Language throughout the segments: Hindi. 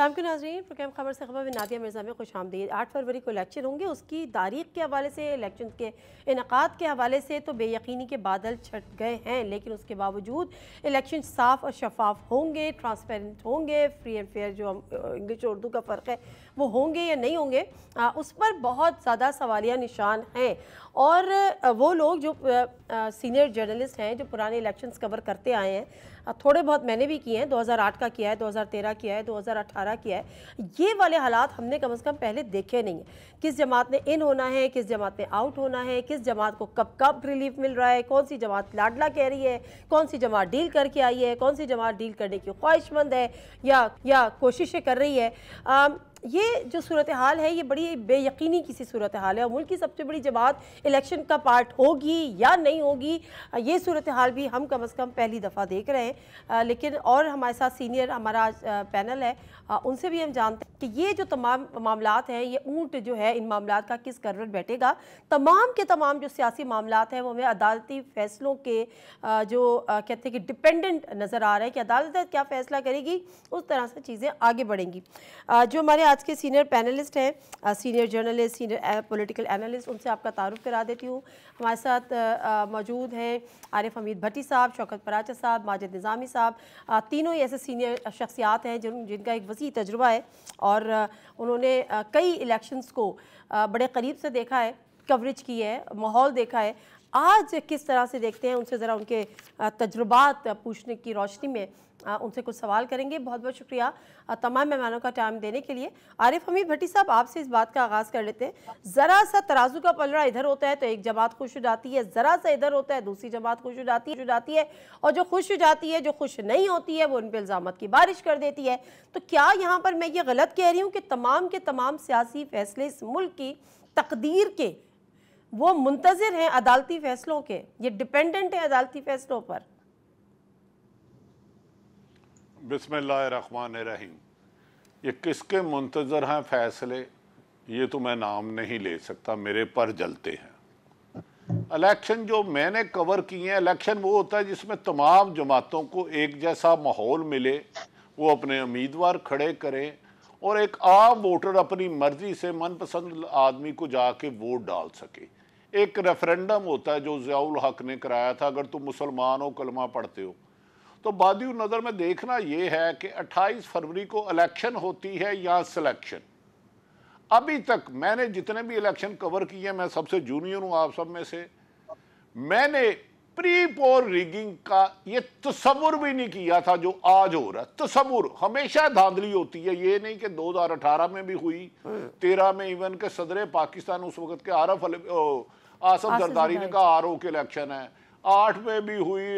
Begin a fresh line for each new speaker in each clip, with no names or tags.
अस्सलाम वालेकुम नाज़रीन, प्रोग्राम खबर से खबर में नादिया मिर्ज़ा में खुशामदीद। 8 फरवरी को इलेक्शन होंगे, उसकी तारीख के हवाले से, इलेक्शन के इनकाद के हवाले से तो बेयकीनी के बादल छट गए हैं, लेकिन उसके बावजूद इलेक्शन साफ़ और शफाफ होंगे, ट्रांसपेरेंट होंगे, फ्री एंड फेयर जो इंग्लिश और उर्दू का फ़र्क है वो होंगे या नहीं होंगे, उस पर बहुत ज़्यादा सवालिया निशान हैं। और वो लोग जो सीनियर जर्नलिस्ट हैं, जो पुराने इलेक्शंस कवर करते आए हैं, थोड़े बहुत मैंने भी किए हैं, 2008 का किया है, 2013 किया है, 2018 किया है, ये वाले हालात हमने कम से कम पहले देखे नहीं हैं। किस जमात ने इन होना है, किस जमात ने आउट होना है, किस जमात को कब कब रिलीफ मिल रहा है, कौन सी जमात लाडला कह रही है, कौन सी जमात डील करके आई है, कौन सी जमात डील करने की ख्वाहिशमंद है या कोशिशें कर रही है। ये जो सूरत हाल है ये बड़ी बेयकीनी की सी सूरत हाल है, और मुल्क की सबसे बड़ी जमात इलेक्शन का पार्ट होगी या नहीं होगी, ये सूरत हाल भी हम कम से कम पहली दफ़ा देख रहे हैं। लेकिन और हमारे साथ सीनियर हमारा पैनल है, उनसे भी हम जानते हैं कि ये जो तमाम मामलात हैं, ये ऊँट जो है इन मामलात का किस करवट बैठेगा। तमाम के तमाम जो सियासी मामलात हैं वो हमें अदालती फ़ैसलों के जो कहते हैं कि डिपेंडेंट नज़र आ रहे हैं कि अदालत क्या फ़ैसला करेगी, उस तरह से चीज़ें आगे बढ़ेंगी। जो हमारे आज के सीनियर पैनलिस्ट हैं, senior journalist, senior political analyst, उनसे आपका तारुफ करा देती हूँ। हमारे साथ मौजूद हैं आरिफ हमीद भट्टी साहब, शौकत पराचा साहब, माजिद निज़ामी साहब। तीनों ही ऐसे सीनियर शख्सियात हैं जिनका एक वसी तजुर्बा है और उन्होंने कई इलेक्शंस को बड़े करीब से देखा है, कवरेज की है, माहौल देखा है। आज किस तरह से देखते हैं, उनसे ज़रा उनके तजुर्बात पूछने की रोशनी में उनसे कुछ सवाल करेंगे। बहुत बहुत शुक्रिया तमाम मेहमानों का टाइम देने के लिए। आरिफ हमीद भट्टी साहब, आपसे इस बात का आगाज़ कर लेते हैं। ज़रा सा तराजू का पलड़ा इधर होता है तो एक जमात खुश हो जाती है, ज़रा सा इधर होता है दूसरी जमात खुश हो जाती है, और जो खुश हो जाती है, जो खुश नहीं होती है, वो उन पर इल्ज़ामात की बारिश कर देती है। तो क्या यहाँ पर मैं ये गलत कह रही हूँ कि तमाम के तमाम सियासी फैसले इस मुल्क की तकदीर के वो मुंतज़िर हैं अदालती फ़ैसलों के, ये डिपेंडेंट है अदालती फ़ैसलों पर?
बिस्मिल्लाहिर्रहमानिर्रहीम। ये किसके मुंतज़र हैं फ़ैसले, ये तो मैं नाम नहीं ले सकता, मेरे पर जलते हैं। इलेक्शन जो मैंने कवर किए हैं, इलेक्शन वो होता है जिसमें तमाम जमातों को एक जैसा माहौल मिले, वो अपने उम्मीदवार खड़े करें और एक आम वोटर अपनी मर्जी से मनपसंद आदमी को जाके वोट डाल सके। एक रेफरेंडम होता है जो ज़ियाउल हक ने कराया था, अगर तुम मुसलमान हो, कलमा पढ़ते हो। तो बादी नज़र में देखना ये है कि 28 फरवरी को इलेक्शन होती है या सिलेक्शन। अभी तक मैंने जितने भी इलेक्शन कवर किए, मैं सबसे जूनियर हूँ आप सब में से, मैंने प्री पोल रिगिंग का ये तस्वुर भी नहीं किया था जो आज हो रहा है। तस्वुर हमेशा धांधली होती है, ये नहीं कि 2018 में भी हुई, 13 में इवन के सदर पाकिस्तान उस वक्त के आसफ जरदारी ने कहा आरओ के इलेक्शन है, 8 में भी हुई,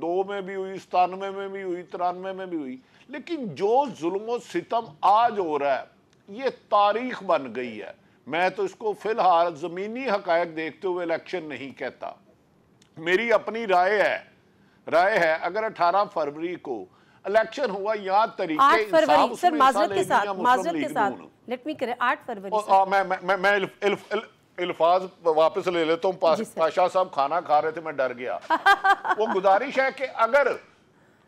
2 में भी हुई, 97 में भी हुई, 93 में भी हुई। लेकिन जो जुल्म सितम आज हो रहा है ये तारीख बन गई है। मैं तो इसको फिलहाल ज़मीनी हकायक देखते हुए इलेक्शन नहीं कहता। मेरी अपनी राय है अगर 18 फरवरी को इलेक्शन हुआ या तरीके
8 फरवरी सर, माजरत के साथ लेट मी करे 8 फरवरी
मैं इल्फाज वापस ले लेता हूँ। पाशा साहब खाना खा रहे थे, मैं डर गया। वो गुजारिश है कि अगर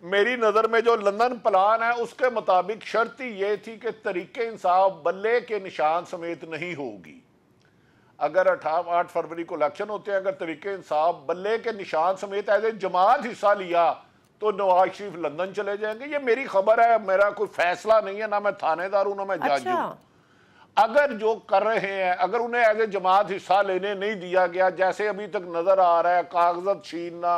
मेरी नज़र में जो लंदन प्लान है उसके मुताबिक शर्त ही ये थी कि तरीके इंसाफ बल्ले के निशान समेत नहीं होगी। अगर 8 फरवरी को इलेक्शन होते हैं, अगर तरीके इंसाफ बल्ले के निशान समेत एज ए जमात हिस्सा लिया तो नवाज शरीफ लंदन चले जाएंगे। ये मेरी खबर है, मेरा कोई फैसला नहीं है, ना मैं थानेदार हूं ना मैं जज हूं। अगर जो कर रहे हैं, अगर उन्हें एज ए जमात हिस्सा लेने नहीं दिया गया, जैसे अभी तक नजर आ रहा है, कागजत छीनना,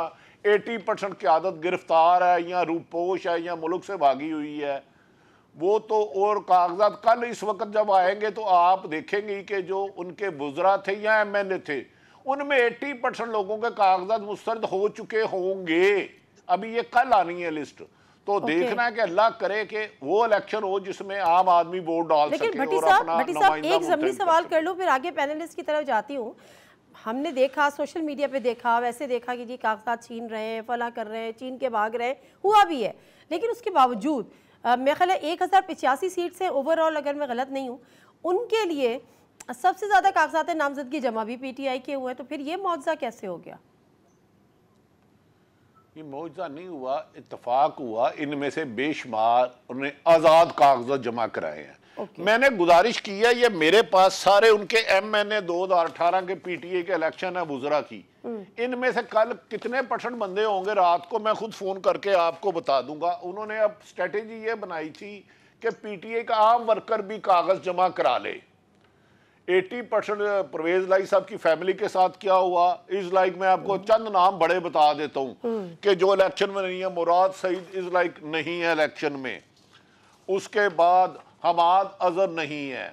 80% क़यादत गिरफ्तार है या रूपोश है या मुल्क से भागी हुई है, वो तो और कागजात कल इस वक्त जब आएंगे तो आप देखेंगे कि जो उनके वुज़रा थे या एमएनए थे, उनमें 80% लोगों के कागजात मुस्तरद हो चुके होंगे। अभी ये कल आनी है लिस्ट, तो देखना है कि अल्लाह करे कि वो इलेक्शन हो जिसमें आम आदमी वोट डाल सके।
लेकिन भट्टी साहब एक ज़मीनी सवाल कर लो, फिर आगे पैनलिस्ट की तरफ जाती हूँ। हमने देखा, सोशल मीडिया पे देखा, वैसे देखा कि जी कागजात छीन रहे हैं, फला कर रहे हैं, चीन के भाग रहे हैं, हुआ भी है। लेकिन उसके बावजूद मेरे ख्याल है 1085 सीट्स हैं ओवरऑल, अगर मैं गलत नहीं हूँ। उनके लिए सबसे ज़्यादा कागजात नामजदगी जमा भी पीटीआई के हुए, तो फिर ये मुआवजा कैसे हो गया?
ये मौजा नहीं हुआ, इत्तेफाक हुआ। इनमें से बेशुमार उन्हें आज़ाद कागजात जमा कराए हैं। मैंने गुजारिश की है, ये मेरे पास सारे उनके MNA 2018 के PTA के इलेक्शन है गुजरा की, इनमें से कल कितने % बंदे होंगे रात को मैं खुद फोन करके आपको बता दूंगा। उन्होंने अब स्ट्रेटेजी ये बनाई थी कि PTA का आम वर्कर भी कागज जमा करा ले। 80% परवेज लाई साहब की फैमिली के साथ क्या हुआ इज लाइक, मैं आपको चंद नाम बड़े बता देता हूं कि जो इलेक्शन में नहीं है। मुराद सईद इज लाइक नहीं है इलेक्शन में, उसके बाद हमाद अजहर नहीं है,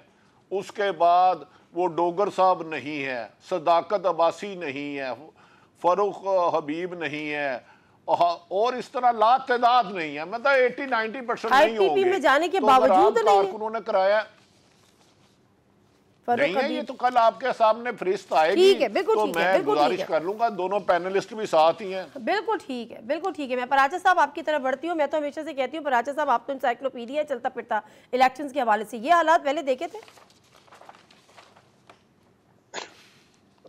उसके बाद वो डोगर साहब नहीं है, सदाकत अब्बासी नहीं है, फरूख हबीब नहीं है, और इस तरह लातादाद नहीं है। मतलब 80-90% नहीं होंगे।
में जाने के बावजूद
उन्होंने कराया नहीं है। ये तो कल आपके सामने फरिश्त आएगी,
ठीक है, बिल्कुल
तो
ठीक है,
मैं
बिल्कुल
गुजारिश कर लूंगा, दोनों पैनलिस्ट भी साथ ही हैं।
बिल्कुल ठीक है, बिल्कुल ठीक है। मैं पराचा साहब आपकी तरफ बढ़ती हूँ। मैं तो हमेशा से कहती हूँ पराचा साहब आप तो इंसाइक्लोपीडिया चलता फिरता इलेक्शंस के हवाले से, ये हालात पहले देखे थे?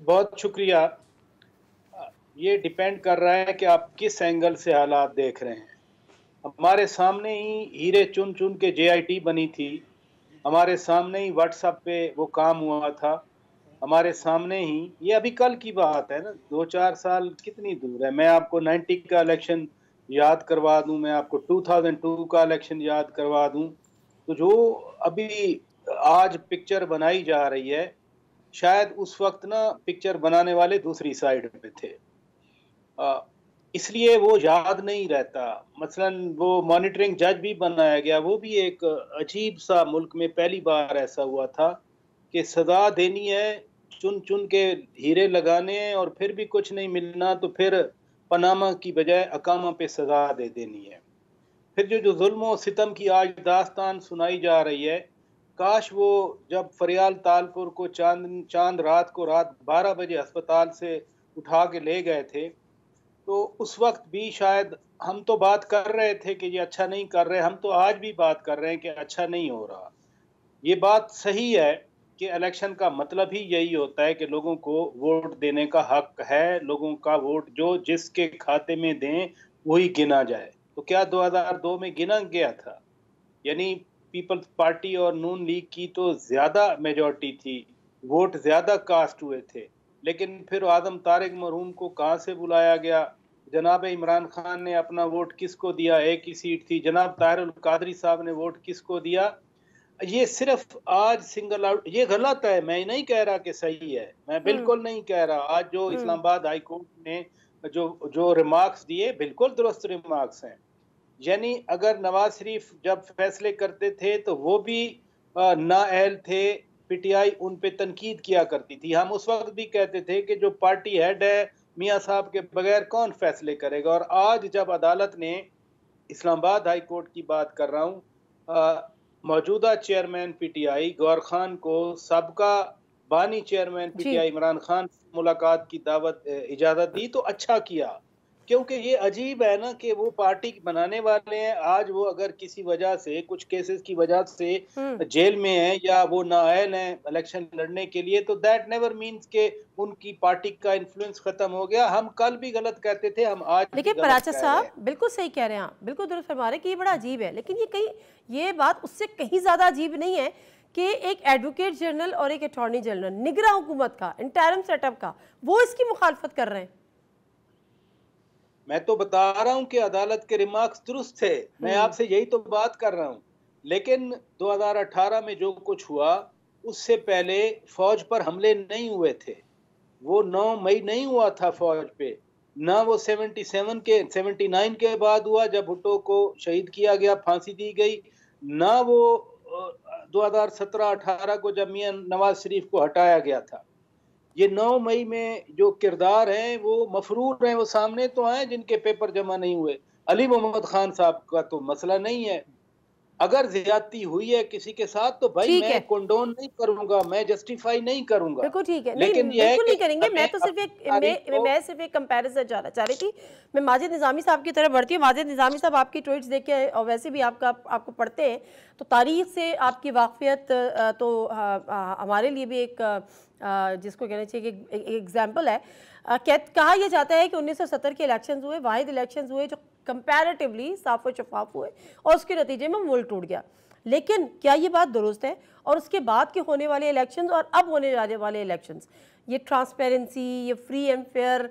बहुत शुक्रिया। ये डिपेंड कर रहा है कि आप किस एंगल से हालात देख रहे हैं। हमारे सामने ही हीरे चुन चुन के JIT बनी थी, हमारे सामने ही व्हाट्सएप पे वो काम हुआ था, हमारे सामने ही, ये अभी कल की बात है ना, 2-4 साल कितनी दूर है। मैं आपको 90 का इलेक्शन याद करवा दूं, मैं आपको 2002 का इलेक्शन याद करवा दूं, तो जो अभी आज पिक्चर बनाई जा रही है, शायद उस वक्त ना पिक्चर बनाने वाले दूसरी साइड पे थे, इसलिए वो याद नहीं रहता। मसलन वो मॉनिटरिंग जज भी बनाया गया, वो भी एक अजीब सा, मुल्क में पहली बार ऐसा हुआ था कि सजा देनी है, चुन चुन के हीरे लगाने हैं और फिर भी कुछ नहीं मिलना, तो फिर पनामा की बजाय अकामा पे सजा दे देनी है। फिर जो जुल्म सितम की आज दास्तान सुनाई जा रही है, काश वो जब फरियाल तालपुर को चांद रात को रात 12 बजे अस्पताल से उठा के ले गए थे, तो उस वक्त भी शायद हम तो बात कर रहे थे कि ये अच्छा नहीं कर रहे, हम तो आज भी बात कर रहे हैं कि अच्छा नहीं हो रहा। ये बात सही है कि इलेक्शन का मतलब ही यही होता है कि लोगों को वोट देने का हक है, लोगों का वोट जो जिसके खाते में दें वही गिना जाए। तो क्या 2002 में गिना गया था? यानी पीपल्स पार्टी और नून लीग की तो ज्यादा मेजॉरिटी थी, वोट ज्यादा कास्ट हुए थे, लेकिन फिर आदम तारिक मरहूम को कहाँ से बुलाया गया? जनाब इमरान खान ने अपना वोट किसको दिया? एक ही सीट थी। जनाब ताहिर अल कादरी साहब ने वोट किसको दिया? ये सिर्फ आज सिंगल आउट, ये गलत है। मैं नहीं कह रहा कि सही है, मैं बिल्कुल नहीं कह रहा। आज जो इस्लामाबाद हाई कोर्ट ने जो रिमार्क्स दिए, बिल्कुल दुरुस्त रिमार्क्स हैं। यानी अगर नवाज शरीफ जब फैसले करते थे तो वो भी नाअहल थे, PTI उन पे तनकीद किया करती थी। हम उस वक्त भी कहते थे कि जो पार्टी हेड है मियाँ साहब के बगैर कौन फैसले करेगा। और आज जब अदालत ने, इस्लामाबाद हाई कोर्ट की बात कर रहा हूँ, मौजूदा चेयरमैन PTI गौर खान को सबका बानी चेयरमैन PTI इमरान खान से मुलाकात की दावत इजाज़त दी, तो अच्छा किया। क्योंकि ये अजीब है ना कि वो पार्टी बनाने वाले हैं, आज वो अगर किसी वजह से, कुछ केसेस की वजह से जेल में है या वो नाअहल हैं इलेक्शन लड़ने के लिए, तो दैट नेवर मीन्स के उनकी पार्टी का इन्फ्लुएंस खत्म हो गया। हम कल भी गलत कहते थे, हम आज
लेकिन पराचा साहब बिल्कुल सही कह रहे हैं, आप बिल्कुल दुरुस्त फरमा रहे हैं कि ये बड़ा अजीब है। लेकिन ये बात उससे कहीं ज्यादा अजीब नहीं है कि एक एडवोकेट जनरल और एक अटॉर्नी जनरल निगरान हुकूमत का, इंटरिम सेटअप का, वो इसकी मुखालफत कर रहे हैं।
मैं तो बता रहा हूं कि अदालत के रिमार्क्स दुरुस्त थे, मैं आपसे यही तो बात कर रहा हूं। लेकिन 2018 में जो कुछ हुआ, उससे पहले फौज पर हमले नहीं हुए थे। वो 9 मई नहीं हुआ था फौज पे, ना वो 79 के बाद हुआ जब भुट्टो को शहीद किया गया, फांसी दी गई, ना वो 2017-18 को जब मियां नवाज शरीफ को हटाया गया था। ये 9 मई में जो किरदार हैं वो मफरूर हैं, वो सामने तो आए जिनके पेपर जमा नहीं हुए। अली मोहम्मद खान साहब का तो मसला नहीं है, अगर ज्यादती हुई है किसी के साथ तो भाई मैं कंडोन नहीं करूंगा, मैं जस्टिफाई नहीं करूंगा।
बिल्कुल ठीक है,
लेकिन
नहीं, बिल्कुल नहीं करेंगे। मैं तो सिर्फ एक कंपैरिजन चाह रही थी। मैं माजिद निज़ामी साहब की तरफ बढ़ती हूँ। माजिद निज़ामी साहब आपकी ट्वीट्स देख के, और वैसे भी आपको पढ़ते हैं तो तारीख से आपकी वाकफियत तो हमारे लिए भी एक जिसको कहना चाहिए कि एक एग्जाम्पल है। कहा यह जाता है कि 1970 के इलेक्शंस हुए, वाहिद इलेक्शंस हुए जो कंपैरेटिवली साफ और शफाफ हुए और उसके नतीजे में मुल्क टूट गया। लेकिन क्या ये बात दुरुस्त है? और उसके बाद के होने वाले इलेक्शंस और अब होने जाने वाले इलेक्शंस, ये ट्रांसपेरेंसी, ये फ्री एंड फेयर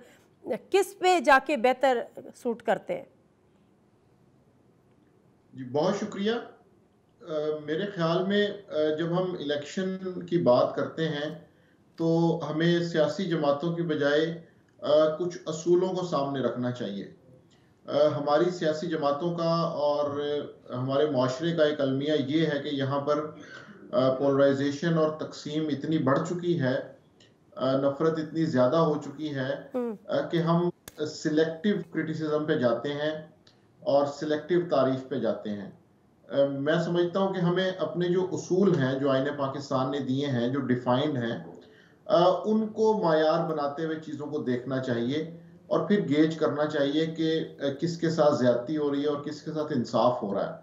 किस पे जाके बेहतर सूट करते हैं?
जी बहुत शुक्रिया। मेरे ख्याल में जब हम इलेक्शन की बात करते हैं तो हमें सियासी जमातों की बजाय कुछ असूलों को सामने रखना चाहिए। हमारी सियासी जमातों का और हमारे माशरे का एक अलमिया ये है कि यहाँ पर पोलराइजेशन और तकसीम इतनी बढ़ चुकी है, नफरत इतनी ज़्यादा हो चुकी है कि हम सिलेक्टिव क्रिटिसिज्म पे जाते हैं और सिलेक्टिव तारीफ पे जाते हैं। मैं समझता हूँ कि हमें अपने जो उसूल हैं जो आईने पाकिस्तान ने दिए हैं, जो डिफाइंड हैं, उनको मायार बनाते हुए चीज़ों को देखना चाहिए और फिर गेज करना चाहिए कि किसके साथ ज्यादती हो रही है और किसके साथ इंसाफ हो रहा है।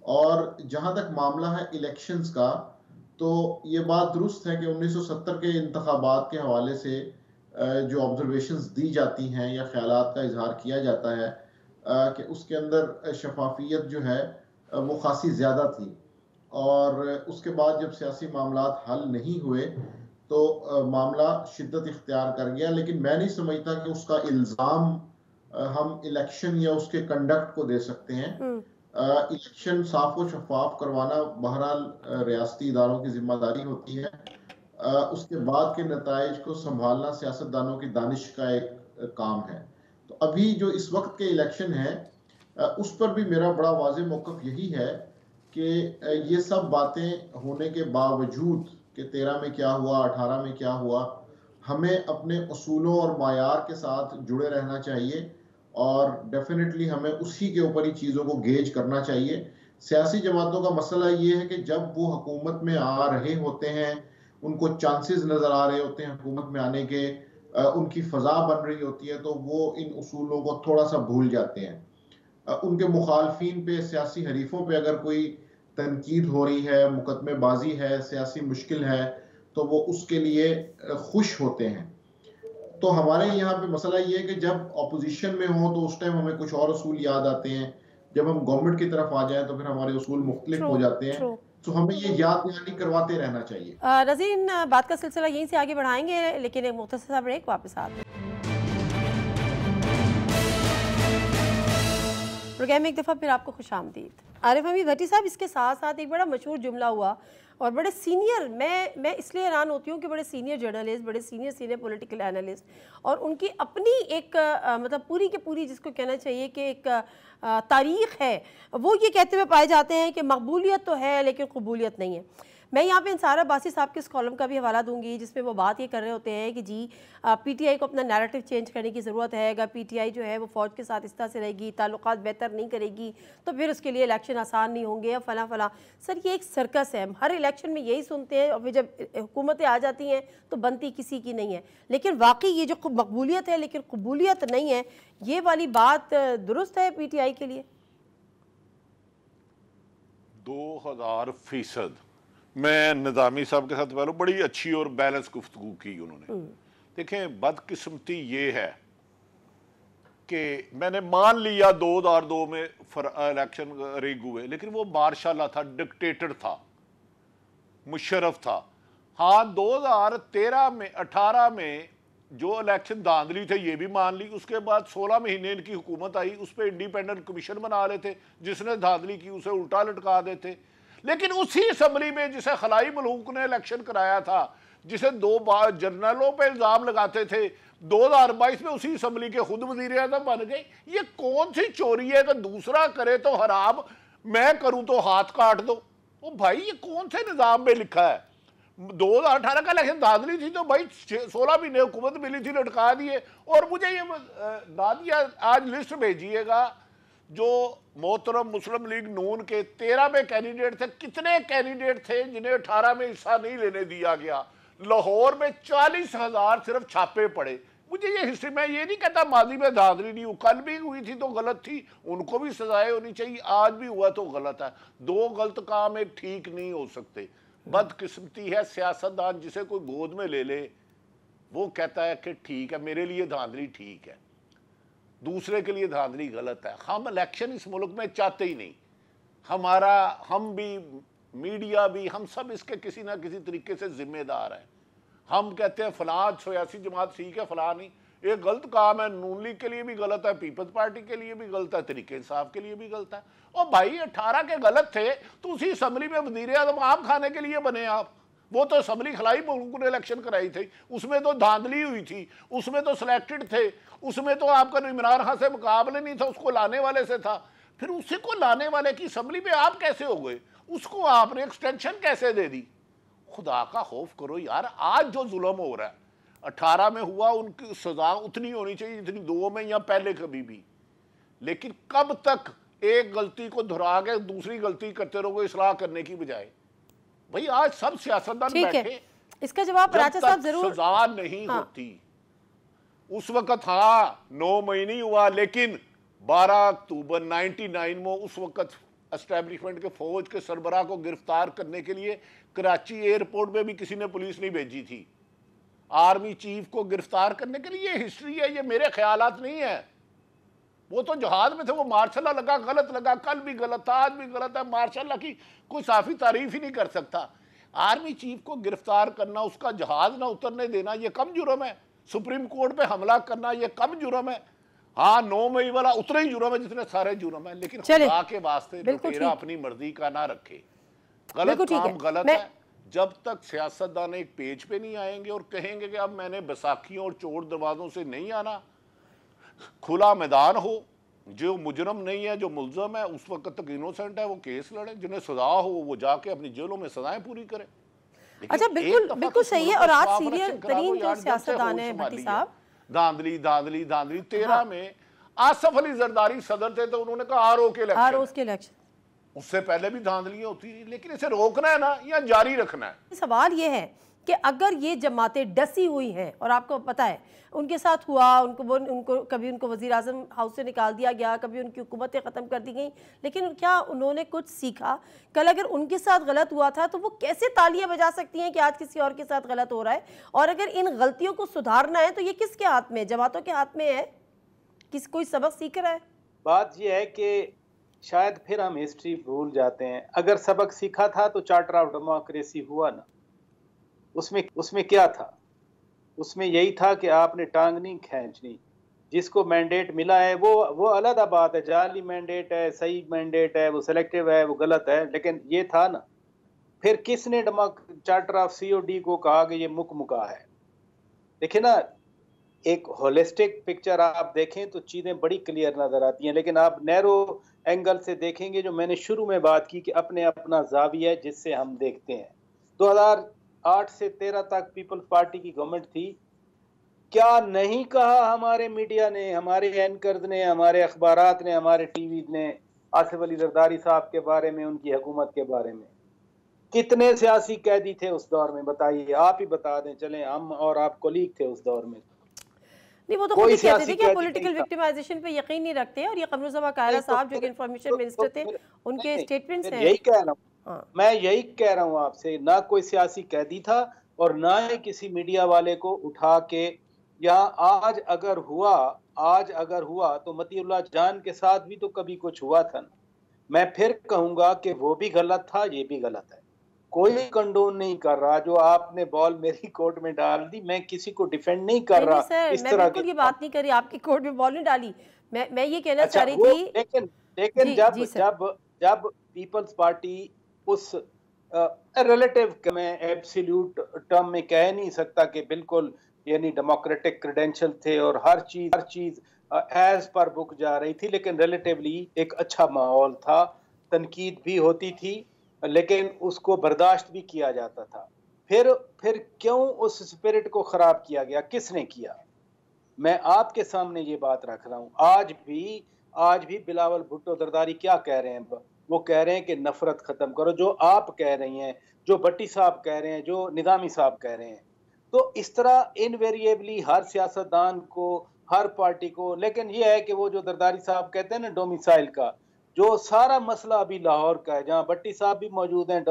और जहाँ तक मामला है इलेक्शंस का, तो ये बात दुरुस्त है कि 1970 के इंतखाबात के हवाले से जो ऑब्जर्वेशंस दी जाती हैं या ख्यालात का इजहार किया जाता है कि उसके अंदर शफाफियत जो है वो खासी ज़्यादा थी, और उसके बाद जब सियासी मामलात हल नहीं हुए तो मामला शिद्दत इख्तियार कर गया। लेकिन मैं नहीं समझता कि उसका इल्ज़ाम हम इलेक्शन या उसके कंडक्ट को दे सकते हैं। इलेक्शन साफ व शफाफ करवाना बहरहाल रियासती इदारों की जिम्मेदारी होती है। उसके बाद के नताइज को संभालना सियासतदानों की दानिश का एक काम है। तो अभी जो इस वक्त के इलेक्शन है उस पर भी मेरा बड़ा वाज़ेह मौक़िफ़ यही है कि ये सब बातें होने के बावजूद कि 13 में क्या हुआ, 18 में क्या हुआ, हमें अपने असूलों और मायार के साथ जुड़े रहना चाहिए और डेफिनेटली हमें उसी के ऊपर ही चीज़ों को गेज करना चाहिए। सियासी जमातों का मसला ये है कि जब वो हुकूमत में आ रहे होते हैं, उनको चांसेस नज़र आ रहे होते हैं हुकूमत में आने के, उनकी फ़ज़ा बन रही होती है, तो वो इन उसूलों को थोड़ा सा भूल जाते हैं। उनके मुखालफीन पे, सियासी हरीफों पे अगर कोई तनकीद हो रही है, मुकदमेबाजी है, सियासी मुश्किल है, तो वो उसके लिए खुश होते हैं। तो हमारे यहाँ पे मसला ये है कि जब अपोजिशन में हो तो उस टाइम हमें कुछ और उसूल याद आते हैं, जब हम गवर्नमेंट की तरफ आ जाए तो फिर हमारे उसूल मुख्तलिफ हो जाते हैं। तो हमें ये याद दहानी करवाते रहना चाहिए।
नज़ीन, बात का सिलसिला यहीं से आगे बढ़ाएंगे, लेकिन एक मुख्तसर ब्रेक, वापस आते हैं। प्रोग्राम में एक दफ़ा फिर आपको खुशामदीद। आरिफ हमीद भट्टी साहब, इसके साथ साथ एक बड़ा मशहूर जुमला हुआ और बड़े सीनियर, मैं इसलिए हैरान होती हूँ कि बड़े सीनियर जर्नलिस्ट, बड़े सीनियर पॉलिटिकल एनालिस्ट, और उनकी अपनी एक मतलब पूरी की पूरी जिसको कहना चाहिए कि एक तारीख़ है, वो ये कहते हुए पाए जाते हैं कि मकबूलियत तो है लेकिन कबूलियत नहीं है। मैं यहाँ पे इंसार अब्बासी साहब के इस कॉलम का भी हवाला दूंगी जिसमें वो बात ये कर रहे होते हैं कि जी पीटीआई को अपना नैरेटिव चेंज करने की ज़रूरत है। अगर पीटीआई जो है वो फ़ौज के साथ इस तरह से रहेगी, ताल्लुकात बेहतर नहीं करेगी, तो फिर उसके लिए इलेक्शन आसान नहीं होंगे या फला फला। सर, ये एक सर्कस है, हम हर इलेक्शन में यही सुनते हैं और फिर जब हुकूमतें आ जाती हैं तो बनती किसी की नहीं है। लेकिन वाकई ये जो मकबूलियत है लेकिन कबूलियत नहीं है, ये वाली बात दुरुस्त है पीटीआई के लिए?
2000% मैं निज़ामी साहब के साथ पहले बड़ी अच्छी और बैलेंस गुफ्तगू की उन्होंने। देखें, बदकिस्मती ये है कि मैंने मान लिया 2002 में इलेक्शन रिग हुए, लेकिन वो मार्शाल्लाह था, डिक्टेटर था, मुशर्रफ था। हाँ, 2013 में 18 में जो इलेक्शन धांधली थे ये भी मान ली। उसके बाद 16 महीने इनकी हुकूमत आई, उस पर इंडिपेंडेंट कमीशन बना रहे थे, जिसने धांधली की उसे उल्टा लटका देते। लेकिन उसी असम्बली में जिसे खलाई मलूक ने इलेक्शन कराया था, जिसे 2 बार जर्नलों पे इल्ज़ाम लगाते थे, 2022 में उसी असम्बली के खुद वज़ीर आज़म बन गए। ये कौन सी चोरी है कि दूसरा करे तो हराम, मैं करूं तो हाथ काट दो? ओ भाई, ये कौन से निज़ाम में लिखा है? 2018 का इलेक्शन धांधली थी तो भाई 16 महीने हुकूमत मिली थी, लटका दिए। और मुझे ये नादिया आज लिस्ट भेजिएगा जो मोहतरम मुस्लिम लीग नून के 13 में कैंडिडेट थे, कितने कैंडिडेट थे जिन्हें 18 में हिस्सा नहीं लेने दिया गया। लाहौर में 40,000 सिर्फ छापे पड़े। मुझे ये हिस्ट्री, मैं ये नहीं कहता माजी में धांधली नहीं हुई, कल भी हुई थी तो गलत थी, उनको भी सजाएं होनी चाहिए, आज भी हुआ तो गलत है। 2 गलत काम एक ठीक नहीं हो सकते। बदकिस्मती है सियासतदान जिसे कोई गोद में ले ले वो कहता है कि ठीक है मेरे लिए धांधली ठीक है, दूसरे के लिए धांधली गलत है। हम इलेक्शन इस मुल्क में चाहते ही नहीं, हम भी मीडिया भी, हम सब इसके किसी ना किसी तरीके से जिम्मेदार हैं। हम कहते हैं फलां सियासी जमात ठीक है फलां नहीं, ये गलत काम है, नून लीग के लिए भी गलत है, पीपल्स पार्टी के लिए भी गलत है, तरीके इंसाफ के लिए भी गलत है। और भाई 18 के गलत थे तो उसी असम्बली में वज़ीर आज़म आम खाने के लिए बने आप। वो तो असम्बली खिलाई ने इलेक्शन कराई थी, उसमें तो धांधली हुई थी, उसमें तो सिलेक्टेड थे, उसमें तो आपका इमरान खान से मुकाबले नहीं था, उसको लाने वाले से था। फिर उसी को लाने वाले की असम्बली में आप कैसे हो गए, उसको आपने एक्सटेंशन कैसे दे दी? खुदा का खौफ करो यार। आज जो जुल्म हो रहा है 18 में हुआ, उनकी सजा उतनी होनी चाहिए जितनी 2 में या पहले कभी भी। लेकिन कब तक एक गलती को दोहरा के दूसरी गलती करते रहोगे इस्लाह करने की बजाय? भाई आज सब सियासतदान बैठे,
इसका जवाब राजा साहब जरूर।
सजा नहीं होती उस वक्त, हाँ 9 महीने हुआ, लेकिन 12 अक्टूबर 99 में उस वक्त एस्टैब्लिशमेंट के फौज के सरबराह को गिरफ्तार करने के लिए कराची एयरपोर्ट में भी किसी ने पुलिस नहीं भेजी थी, आर्मी चीफ को गिरफ्तार करने के लिए। ये हिस्ट्री है, ये मेरे ख्यालात नहीं है। वो तो जहाज में थे, वो मार्शल लगा, गलत लगा, कल भी गलत था, आज भी गलत है। मार्शल की कोई साफी तारीफ ही नहीं कर सकता। आर्मी चीफ को गिरफ्तार करना, उसका जहाज ना उतरने देना, ये कम जुर्म है? सुप्रीम कोर्ट पे हमला करना, ये कम जुर्म है? हाँ 9 मई वाला उतना ही जुर्म है जितने सारे जुर्म है। लेकिन खुदा के वास्ते लुटेरा अपनी मर्जी का ना रखे, गलत काम गलत है। जब तक सियासतदान एक पेज पे नहीं आएंगे और कहेंगे कि अब मैंने बैसाखियों और चोर दरवाजों से नहीं आना, खुला मैदान हो, जो मुजरम नहीं है, जो मुल्जम है उस वक्त तक इनोसेंट है, वो केस लड़े, जिन्हें सजा हो वो जाके अपनी जेलों में सजाएं पूरी करें।
अच्छा बिल्कुल सही है। और आज सीरियल तरीन जो सियासतदान है भट्टी साहब,
धांधली धांधली धांधली। 13 में आसफ अली जरदारी सदर थे तो उन्होंने कहा आरओ के इलेक्शन, उससे पहले भी धांधलियां होती थी। लेकिन इसे रोकना है ना या जारी रखना है?
सवाल ये है कि अगर ये जमातें डसी हुई हैं और आपको पता है उनके साथ हुआ, उनको कभी उनको वज़ीर आज़म हाउस से निकाल दिया गया, कभी उनकी हुकूमतें ख़त्म कर दी गई, लेकिन क्या उन्होंने कुछ सीखा? कल अगर उनके साथ गलत हुआ था तो वो कैसे तालियां बजा सकती हैं कि आज किसी और के साथ गलत हो रहा है? और अगर इन गलतियों को सुधारना है तो ये किसके हाथ में है? जमातों के हाथ में है? कोई सबक सीख रहा है?
बात यह है कि शायद फिर हम हिस्ट्री भूल जाते हैं। अगर सबक सीखा था तो चार्टर ऑफ डेमोक्रेसी हुआ ना, उसमें क्या था? उसमें यही था कि आपने टांग नहीं खींचनी, जिसको मैंडेट मिला है वो अलग बात है, जाली मैंडेट है, सही मैंडेट है, वो सिलेक्टिव है, वो गलत है, लेकिन ये था ना। फिर किसने चार्टर ऑफ सीओडी को कहा कि ये मुकमुका है? देखिए ना, एक होलिस्टिक पिक्चर आप देखें तो चीजें बड़ी क्लियर नजर आती हैं, लेकिन आप नैरो एंगल से देखेंगे, जो मैंने शुरू में बात की कि अपने अपना जाविया जिससे हम देखते हैं। 2008 से 13 तक पीपल्स पार्टी की गवर्नमेंट थी, क्या नहीं कहा हमारे मीडिया ने, हमारे एंकर्स ने, हमारे अखबारात ने, हमारे टीवी ने आसिफ अली जरदारी साहब के बारे में, उनकी हुकूमत के बारे में? कितने सियासी कैदी थे उस दौर में? बताइए, आप ही बता दें। चलें, हम और आप कोलीग थे उस दौर में।
नहीं, वो तो खुद ही कहते थे कि पॉलिटिकल विक्टिमाइजेशन पे यकीन नहीं रखते, और ये कमरुज़्ज़मा कायरा साहब जो कि इंफॉर्मेशन मिनिस्टर थे, उनके स्टेटमेंट्स हैं।
यही कह रहा हूँ मैं, यही कह रहा हूँ आपसे, ना कोई सियासी कैदी था और ना ही किसी मीडिया वाले को उठा के यहाँ। आज अगर हुआ तो मतीउल्लाह जान के साथ भी तो कभी कुछ हुआ था ना। मैं फिर कहूंगा कि वो भी गलत था, ये भी गलत है। कोई कंडोन नहीं कर रहा। जो आपने बॉल मेरी कोर्ट में डाल दी, मैं किसी को डिफेंड नहीं कर रहा।
इस तरह की ये बात नहीं करी, आपकी कोर्ट में बॉल नहीं डाली। मैं ये कहना चाह रही थी,
लेकिन जब पीपल्स पार्टी उस रिलेटिव, मैं एब्सोल्यूट टर्म में कह नहीं सकता कि बिल्कुल यानी डेमोक्रेटिक क्रेडेंशियल थे और हर चीज एज पर बुक जा रही थी, लेकिन रिलेटिवली एक अच्छा माहौल था, तनकीद भी होती थी, लेकिन उसको बर्दाश्त भी किया जाता था। फिर क्यों उस स्पिरिट को खराब किया गया? किसने किया? मैं आपके सामने ये बात रख रहा हूँ। आज भी बिलावल भुट्टो जरदारी क्या कह रहे हैं? वो कह रहे हैं कि नफरत खत्म करो, जो आप कह रही हैं, जो भट्टी साहब कह रहे हैं, जो निजामी साहब कह रहे हैं। तो इस तरह इनवेरिएबली हर सियासतदान को, हर पार्टी को, लेकिन ये है कि वो जो जरदारी साहब कहते हैं ना डोमिसाइल का, जो सारा मसला अभी लाहौर का है, जहाँ भट्टी साहब भी मौजूद हैं,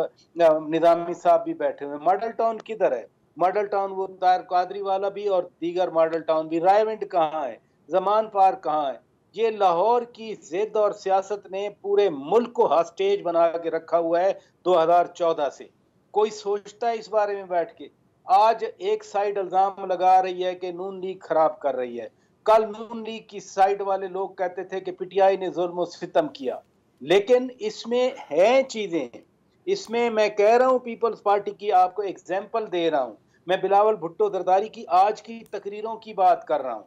निजामी साहब भी बैठे हुए हैं। मॉडल टाउन किधर है? मॉडल टाउन वो तार कादरी वाला भी और दीगर मॉडल टाउन भी, रायविंड कहाँ है, जमान पार्क कहाँ है? ये लाहौर की जिद और सियासत ने पूरे मुल्क को हॉस्टेज बना के रखा हुआ है 2014 से। कोई सोचता है इस बारे में बैठ के? आज एक साइड इल्जाम लगा रही है कि नून लीग खराब कर रही है, कल नून लीग की साइड वाले लोग कहते थे कि पीटीआई ने जुल्म सितम किया। लेकिन इसमें है चीजें, इसमें मैं कह रहा हूं पीपल्स पार्टी की, आपको एग्जाम्पल दे रहा हूं, मैं बिलावल भुट्टो जरदारी की आज की तकरीरों की बात कर रहा हूं।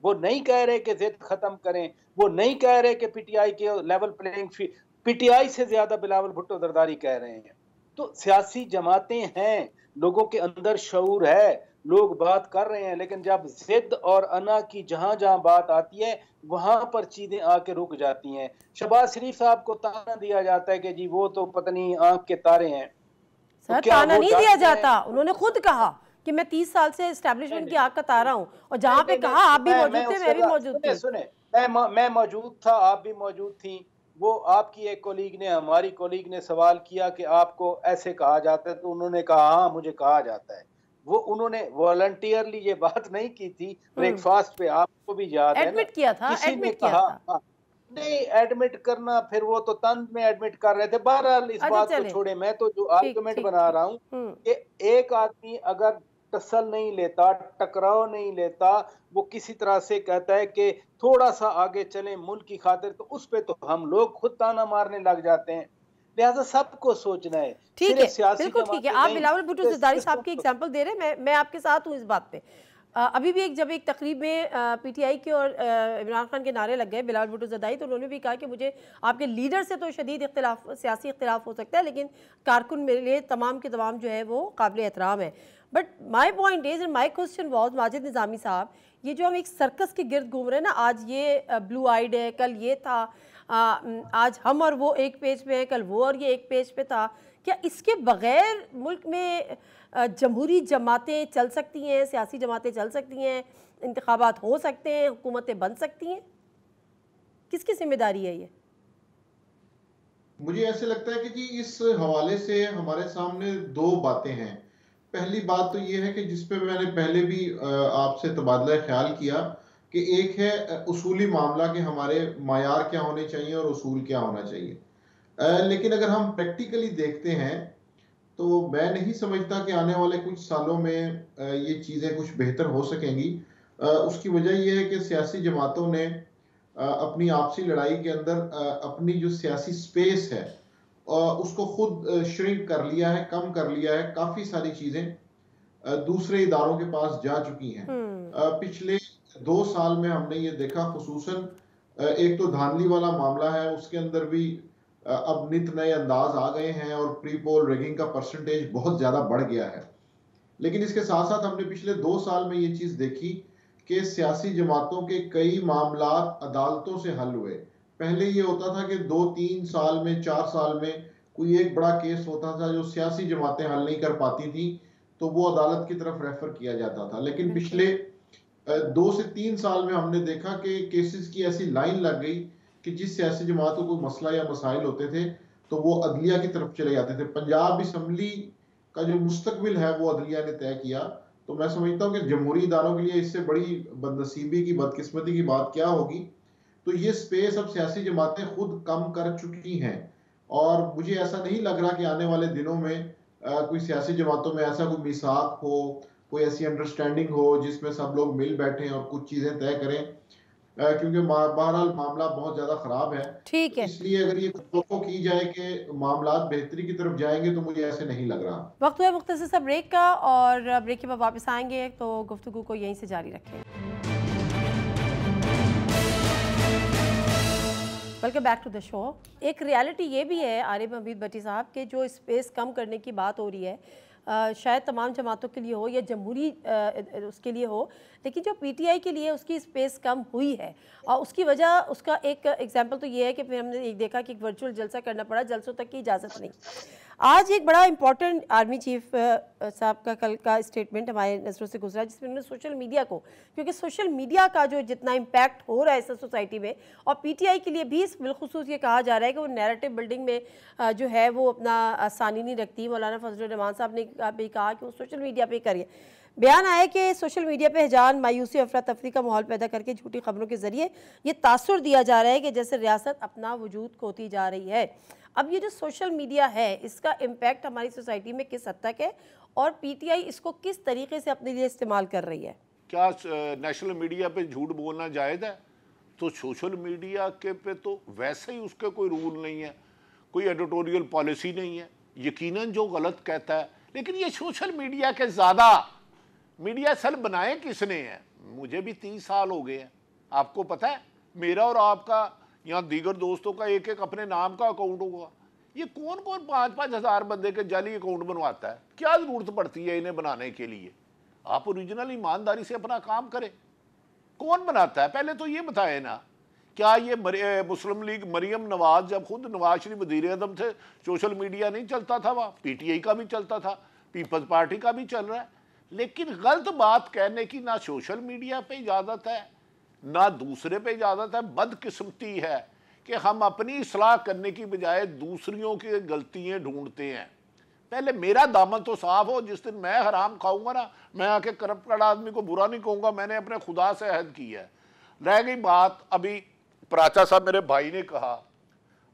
वो नहीं कह रहे कि जिद खत्म करें, वो नहीं कह रहे कि पीटीआई के लेवल प्लेइंग फील्ड, पीटीआई से ज्यादा बिलावल भुट्टो जरदारी कह रहे हैं। तो सियासी जमातें हैं, लोगों के अंदर शऊर है, लोग बात कर रहे हैं, लेकिन जब जिद और अना की जहां जहां बात आती है वहां पर चीजें आके रुक जाती हैं। शहबाज शरीफ साहब को ताना दिया जाता है कि जी वो तो पता नहीं आंख के तारे हैं।
सर ताना नहीं दिया जाता, उन्होंने खुद कहा कि मैं 30 साल से एस्टेब्लिशमेंट की आंख का तारा हूं, और जहां पे कहा आप भी मौजूद थे, मैं भी मौजूद थी।
सुने, मैं मौजूद था, आप भी मौजूद थी। वो आपकी एक कोलीग ने, हमारी कोलीग ने सवाल किया कि आपको ऐसे कहा जाता है, तो उन्होंने कहा हाँ मुझे कहा जाता है। वो उन्होंने वॉलंटियरली ये बात नहीं की थी ब्रेकफास्ट पे, आपको भी याद है ना,
एडमिट किया था,
किसी ने
एडमिट किया
कहा
था।
नहीं एडमिट करना, फिर वो तो तंज में एडमिट कर रहे थे। बहरहाल इस बात को छोड़े, मैं तो जो आर्गुमेंट बना रहा हूँ कि एक आदमी अगर टसल नहीं लेता, टकराव नहीं लेता, वो किसी तरह से कहता है कि थोड़ा सा आगे चले मुल्क की खातिर, तो उस पे तो हम लोग खुद ताना मारने लग जाते हैं। लिहाजा सबको सोचना है।
ठीक है, बिल्कुल ठीक है। आप बिलावल भुट्टो जरदारी साहब की एग्जांपल दे रहे हैं, मैं आपके साथ हूँ इस बात पे। अभी भी जब एक तकरीब में पीटीआई के और इमरान खान के नारे लग गए बिलावल भुट्टो जरदारी, तो उन्होंने भी कहा कि मुझे आपके लीडर से तो शदीद इख्तिलाफ, सियासी इख्तिलाफ हो सकता है, लेकिन कारकुन मेरे लिए तमाम के तमाम जो है वो काबिल एहतराम है। But my point is and my question was, Majid Nizami साहब, ये जो हम एक सर्कस के गिर्द घूम रहे हैं ना, आज ये ब्लू आइड है, कल ये था, आज हम और वो एक पेज पे है, कल वो और ये एक पेज पे था, क्या इसके बगैर मुल्क में जमहूरी जमातें चल सकती हैं, सियासी जमातें चल सकती हैं, इंतखाबात हो सकते हैं, हुकूमतें बन सकती हैं? किसकी जिम्मेदारी है ये?
मुझे ऐसे लगता है कि जी इस हवाले से हमारे सामने दो बातें हैं। पहली बात तो ये है कि जिस पे मैंने पहले भी आपसे तबादला ख्याल किया कि एक है उसूली मामला कि हमारे मायार क्या होने चाहिए और उसूल क्या होना चाहिए। लेकिन अगर हम प्रैक्टिकली देखते हैं तो मैं नहीं समझता कि आने वाले कुछ सालों में ये चीज़ें कुछ बेहतर हो सकेंगी। उसकी वजह यह है कि सियासी जमातों ने अपनी आपसी लड़ाई के अंदर अपनी जो सियासी स्पेस है उसको खुद श्रिंक कर लिया है, कम कर लिया है। काफ़ी सारी चीज़ें दूसरे इदारों के पास जा चुकी हैं। पिछले 2 साल में हमने ये देखा, खुसूसन एक तो धांधली वाला मामला है, उसके अंदर भी अब नित नए अंदाज आ गए हैं और प्री पोल रैगिंग का परसेंटेज बहुत ज़्यादा बढ़ गया है। लेकिन इसके साथ साथ हमने पिछले 2 साल में ये चीज़ देखी कि सियासी जमातों के कई मामला अदालतों से हल हुए। पहले ये होता था कि 2-3 साल में, 4 साल में कोई एक बड़ा केस होता था जो सियासी जमातें हल नहीं कर पाती थी, तो वो अदालत की तरफ रेफर किया जाता था। लेकिन पिछले 2 से 3 साल में हमने देखा कि केसेस की ऐसी लाइन लग गई कि जिस सियासी जमात को कोई मसला या मसाइल होते थे तो वो अदलिया की तरफ चले जाते थे। पंजाब असम्बली का जो मुस्तकबिल है वो अदलिया ने तय किया। तो मैं समझता हूँ कि जमहूरी इदारों के लिए इससे बड़ी बदनसीबी की, बदकिस्मती की बात क्या होगी। तो ये स्पेस अब सियासी जमातें खुद कम कर चुकी हैं, और मुझे ऐसा नहीं लग रहा कि आने वाले दिनों में कोई सियासी जमातों में ऐसा कोई मिसाक हो, कोई ऐसी अंडरस्टैंडिंग हो जिसमें सब लोग मिल बैठें और कुछ चीज़ें तय करें, क्योंकि बहरहाल मामला बहुत ज़्यादा ख़राब है।
ठीक है,
इसलिए अगर ये तवक्को की जाए कि मामला बेहतरी की तरफ जाएंगे तो मुझे ऐसे नहीं लग रहा।
वक्त हुआ मुख्तसर सा ब्रेक का, और ब्रेक के बाद वापस आएंगे तो गुफ्तगू को यहीं से जारी रखें। Welcome back to the show. एक रियलिटी ये भी है आरिफ हमीद भट्टी साहब के, जो स्पेस कम करने की बात हो रही है, शायद तमाम जमातों के लिए हो या जमहूरी उसके लिए हो, लेकिन जो पीटीआई के लिए उसकी स्पेस कम हुई है, और उसकी वजह, उसका एक एग्जांपल तो ये है कि फिर हमने एक देखा कि वर्चुअल जलसा करना पड़ा, जलसों तक की इजाज़त नहीं। आज एक बड़ा इंपॉर्टेंट आर्मी चीफ साहब का कल का स्टेटमेंट हमारे नजरों से गुजरा, जिसमें उन्होंने सोशल मीडिया को, क्योंकि सोशल मीडिया का जो जितना इम्पैक्ट हो रहा है इस सोसाइटी में, और पीटीआई के लिए भी बिलखुसूस ये कहा जा रहा है कि वो नैरेटिव बिल्डिंग में जो है वो अपना आसानी नहीं रखती। मौलाना फजलुर रहमान साहब ने भी कहा कि वो सोशल मीडिया पे करिए। बयान आया कि सोशल मीडिया पे हिजान, मायूसी, अफरा तफरी का माहौल पैदा करके झूठी खबरों के जरिए ये तासुर दिया जा रहा है कि जैसे रियासत अपना वजूद खोती जा रही है। अब ये जो सोशल मीडिया है इसका इम्पैक्ट हमारी सोसाइटी में किस हद तक है और पीटीआई इसको किस तरीके से अपने लिए इस्तेमाल कर रही है?
क्या नेशनल मीडिया पे झूठ बोलना जायज़ है? तो सोशल मीडिया के पे तो वैसे ही उसके कोई रूल नहीं है, कोई एडिटोरियल पॉलिसी नहीं है, यकीनन जो गलत कहता है। लेकिन ये सोशल मीडिया के ज़्यादा मीडिया सेल बनाए किसने हैं? मुझे भी 30 साल हो गए हैं। आपको पता है मेरा और आपका यहाँ दीगर दोस्तों का एक एक अपने नाम का अकाउंट होगा। ये कौन कौन 5-5 हज़ार बंदे के जाली अकाउंट बनवाता है? क्या ज़रूरत पड़ती है इन्हें बनाने के लिए? आप ओरिजिनल ईमानदारी से अपना काम करें। कौन बनाता है पहले तो ये बताए ना। क्या ये मुस्लिम लीग मरियम नवाज, जब खुद नवाज शरीफ वज़ीर आज़म थे, सोशल मीडिया नहीं चलता था? वहाँ पीटीआई का भी चलता था, पीपल्स पार्टी का भी चल रहा है। लेकिन गलत बात कहने की ना सोशल मीडिया पे इजाज़त है ना दूसरे पे इजाज़त है। बदकिस्मती है कि हम अपनी इस्लाह करने की बजाय दूसरियों की गलतियाँ ढूंढते हैं। पहले मेरा दामन तो साफ हो। जिस दिन मैं हराम खाऊंगा ना, मैं आके करप्टेड आदमी को बुरा नहीं कहूँगा, मैंने अपने खुदा से अहद किया है। रह गई बात, अभी प्राचा साहब मेरे भाई ने कहा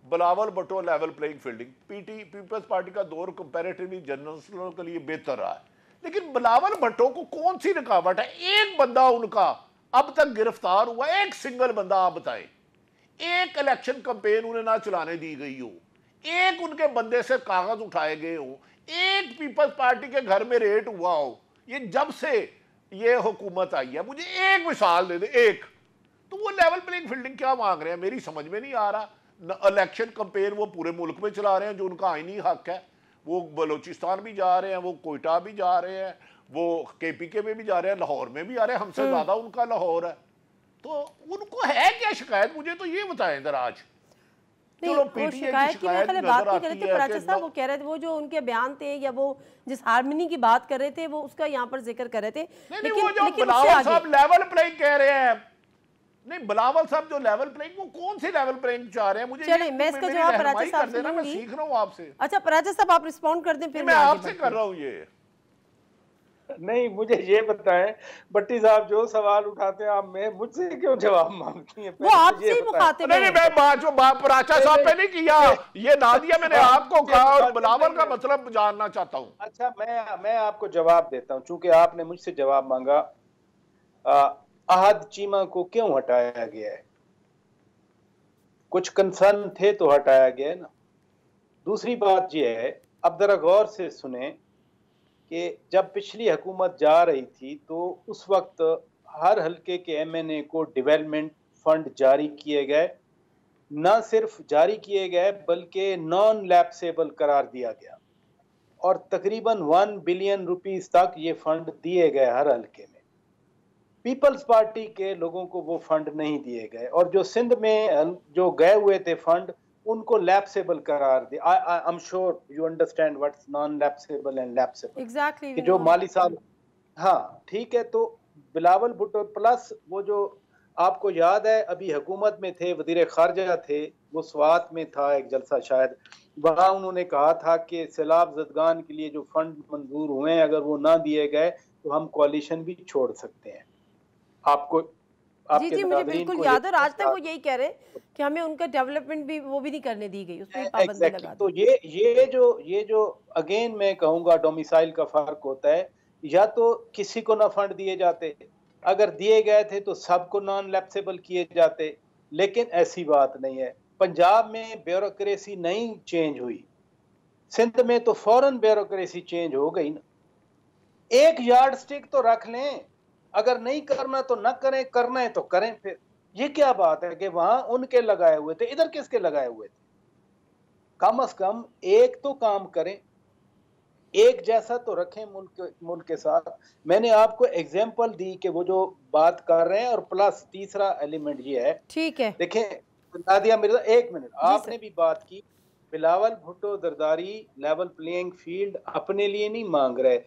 Bilawal Bhutto level playing fielding, Peoples Party का दौर कंपैरेटिवली जर्नलिस्टों के लिए बेहतर रहा है। लेकिन बिलावल भुट्टो को कौन सी रुकावट है? एक बंदा उनका अब तक गिरफ्तार हुआ, एक सिंगल बंदा आप बताएं। एक इलेक्शन कैंपेन उन्हें ना चलाने दी गई हो, एक उनके बंदे से कागज उठाए गए हो, एक पीपल्स पार्टी के घर में रेड हुआ हो, ये जब से ये हुकूमत आई है। मुझे एक मिसाल दे दे, एक। तो वो लेवल प्लेइंग फील्डिंग क्या मांग रहे हैं? मेरी समझ में नहीं आ रहा। इलेक्शन कैंपेन वो पूरे मुल्क में चला रहे हैं जो उनका आईनी हक है। वो बलोचिस्तान भी जा रहे हैं, वो कोयटा भी जा रहे हैं, वो केपीके में भी जा रहे हैं, लाहौर में भी आ रहे हैं। हमसे ज्यादा उनका लाहौर है। तो उनको है क्या शिकायत? मुझे तो ये बताएं जरा आज। चलो पीटीआई की शिकायत नजर आती है कि
वो कह रहे थे, वो जो उनके बयान थे या वो जिस हार्मनी की बात कर रहे थे वो उसका यहाँ पर जिक्र कर रहे थे।
नहीं, वो जो बिलावल साहब लेवल प्लेइंग कह रहे हैं, नहीं बिलावल साहब जो लेवल प्लेइंग, वो कौन सी लेवल प्लेइंग चाह रहे हैं? मुझे
चलिए मैं इसका जवाब पराचा साहब से
मैं सीख रहा हूं आपसे।
अच्छा पराचा साहब आप रिस्पॉन्ड कर दें, फिर
मैं आपसे कर रहा हूं। ये
नहीं, मुझे ये बताएं भट्टी साहब जो सवाल उठाते हैं आप में मुझसे क्यों जवाब मांगती हैं?
वो आपसे ही मुखातिब है।
नहीं, मैं बात जो पराचा साहब पे नहीं किया, ये नादिया मैंने आपको कहा और बिलावल का मतलब जानना चाहता हूं।
अच्छा मैं आपको जवाब देता हूं, चूंकि आपने मुझसे जवाब मांगा। अहद चीमा को क्यों हटाया गया है? कुछ कंसर्न थे तो हटाया गया है ना। दूसरी बात यह है, अब जरा गौर से सुने कि जब पिछली हुकूमत जा रही थी तो उस वक्त हर हल्के के एमएनए को डेवलपमेंट फंड जारी किए गए। न सिर्फ जारी किए गए बल्कि नॉन लैप्सेबल करार दिया गया और तकरीबन 1 बिलियन रुपीस तक ये फंड दिए गए हर हल्के में। पीपल्स पार्टी के लोगों को वो फंड नहीं दिए गए और जो सिंध में जो गए हुए थे फंड उनको लैप्सेबल करार दिया। I am sure you understand what's non lapsable and lapsable.
Exactly
कि जो माली साहब, हाँ ठीक है। तो बिलावल भुट्टो प्लस वो जो आपको याद है अभी हुकूमत में थे, वजीर खारजा थे, वो स्वात में था एक जलसा शायद, वहाँ उन्होंने कहा था कि सैलाब ज़दगान के लिए जो फंड मंजूर हुए हैं अगर वो ना दिए गए तो हम कोalition भी छोड़ सकते हैं। आपको
जी मुझे बिल्कुल याद है। आज तक वो यही कह रहे हैं कि हमें उनका डेवलपमेंट भी वो भी नहीं करने दी गई, उस पर पाबंदी लगा दी।
तो ये जो अगेन मैं कहूँगा डोमिसाइल का फर्क होता है। या तो किसी को ना फंड दिए जाते, अगर दिए गए थे तो सबको नॉन लैप्सेबल किए जाते, लेकिन ऐसी बात नहीं है। पंजाब में ब्यूरोक्रेसी नहीं चेंज हुई, सिंध में तो फौरन ब्यूरोक्रेसी चेंज हो गई ना। एक यार्ड स्टिक तो रख लें, अगर नहीं करना तो ना करें, करना है तो करें। फिर ये क्या बात है कि वहां उनके लगाए हुए थे, इधर किसके लगाए हुए थे? कम से कम एक तो काम करें, एक जैसा तो रखें मुल्क के साथ। मैंने आपको एग्जांपल दी कि वो जो बात कर रहे हैं, और प्लस तीसरा एलिमेंट ये है,
ठीक है,
देखें नादिया मिर्जा, एक मिनट, आपने भी बात की Bilawal Bhutto Zardari level playing field अपने लिए नहीं मांग रहे।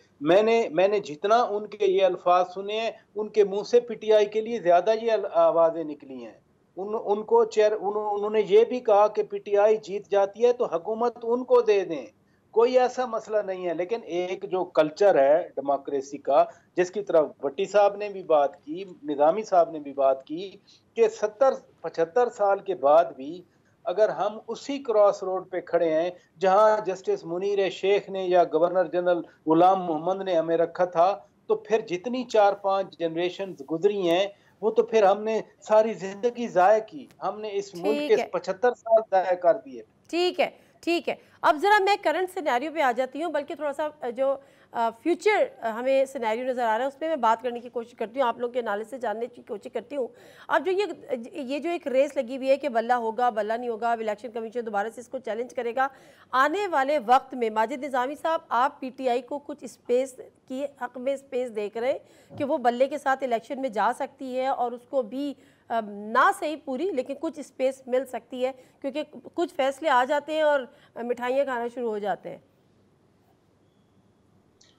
मैंने जितना उनके ये अल्फाज सुने हैं, उनके मुंह से पीटीआई के लिए ज्यादा ये आवाजें निकली हैं। उन्होंने ये भी कहा कि पीटीआई जीत जाती है तो हुकूमत उनको दे दें, कोई ऐसा मसला नहीं है। लेकिन एक जो कल्चर है डेमोक्रेसी का, जिसकी तरफ भट्टी साहब ने भी बात की, निजामी साहब ने भी बात की, कि 70-75 साल के बाद भी अगर हम उसी क्रॉस रोड पे खड़े हैं जहां जस्टिस मुनीर शेख ने या गवर्नर जनरल गुलाम मोहम्मद ने हमें रखा था, तो फिर जितनी 4-5 जनरेशन गुजरी हैं, वो तो फिर हमने सारी जिंदगी जाया की, हमने इस मुल्क के 75 साल जाया कर दिए।
ठीक है, ठीक है। अब ज़रा मैं करंट सिनेरियो पे आ जाती हूँ, बल्कि थोड़ा सा जो फ्यूचर हमें सिनेरियो नज़र आ रहा है उस पर मैं बात करने की कोशिश करती हूँ, आप लोग के एनालिसिस से जानने की कोशिश करती हूँ। अब जो ये जो एक रेस लगी हुई है कि बल्ला होगा बल्ला नहीं होगा, अब इलेक्शन कमीशन दोबारा से इसको चैलेंज करेगा, आने वाले वक्त में माजिद निज़ामी साहब, आप पीटीआई को कुछ स्पेस की हक़ में स्पेस देख रहे हैं कि वो बल्ले के साथ इलेक्शन में जा सकती है और उसको भी ना सही पूरी लेकिन कुछ स्पेस मिल सकती है, क्योंकि कुछ फैसले आ जाते हैं और मिठाइयाँ खाना शुरू हो जाते हैं?